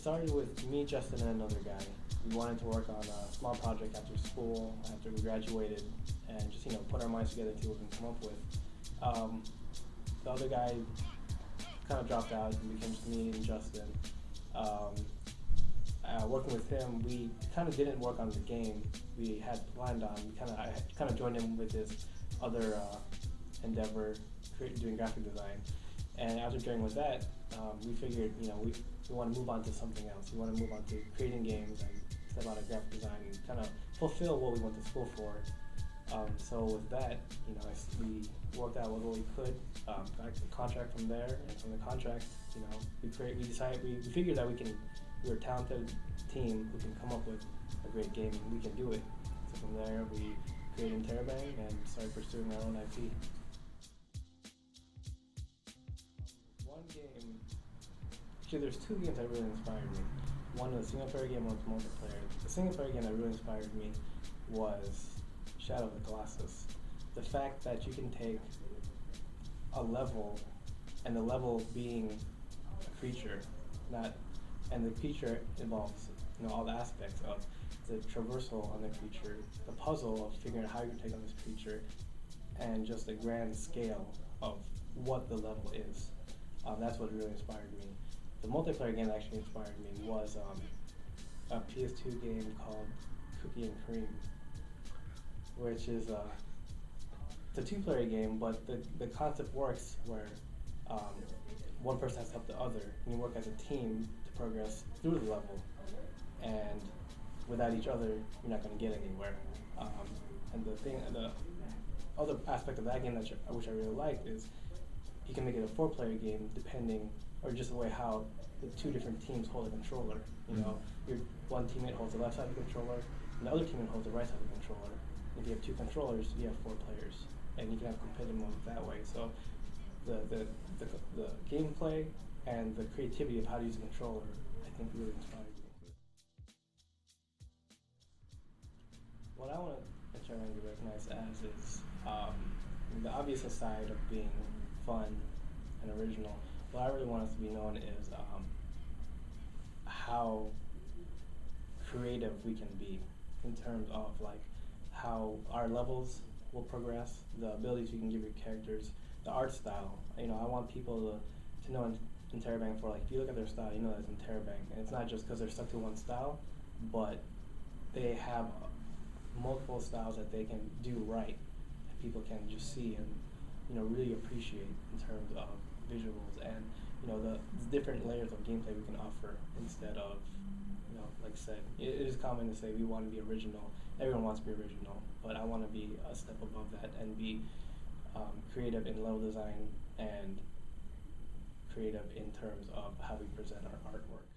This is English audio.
started with me, Justin, and another guy. We wanted to work on a small project after school, after we graduated, and just put our minds together and see what we can come up with. The other guy kind of dropped out and became just me and Justin. Working with him, we kind of didn't work on the game we had planned on. I kind of joined him with his other endeavor, doing graphic design. And after joining with that, we figured, we want to move on to something else. We want to move on to creating games and step out of graphic design and kind of fulfill what we went to school for. So with that, we worked out what we could, got a contract from there, and from the contract, we figured that we're a talented team who can come up with a great game, and we can do it. So from there, we created Interrobang and started pursuing our own IP. One game, actually there's two games that really inspired me. One was a single player game, one was multiplayer. The single player game that really inspired me was Shadow of the Colossus. The fact that you can take a level, and the level being a creature, and the creature involves all the aspects of the traversal on the creature, the puzzle of figuring out how you take on this creature, and just the grand scale of what the level is. That's what really inspired me. The multiplayer game that actually inspired me was a PS2 game called Cookie and Cream, which is it's a two-player game, but the concept works where one person has to help the other, and you work as a team to progress through the level. And without each other, you're not going to get anywhere. And the other aspect of that game which I really like is you can make it a four-player game or just the way how the two different teams hold a controller. Your one teammate holds the left side of the controller, and the other teammate holds the right side of the controller. If you have two controllers, you have four players, and you can have competitive mode that way. So the gameplay and the creativity of how to use a controller, I think, really inspired me. What I want Interrobang to be recognized as is the obvious side of being fun and original. What I really want us to be known is how creative we can be in terms of how our levels will progress, the abilities we can give your characters, the art style. I want people to know Interrobang for if you look at their style, you know that's Interrobang, and it's not just because they're stuck to one style, but they have multiple styles that they can do right, that people can just see and really appreciate in terms of visuals and the different layers of gameplay we can offer instead of like I said, it is common to say we want to be original. Everyone wants to be original, but I want to be a step above that and be creative in level design and creative in terms of how we present our artwork.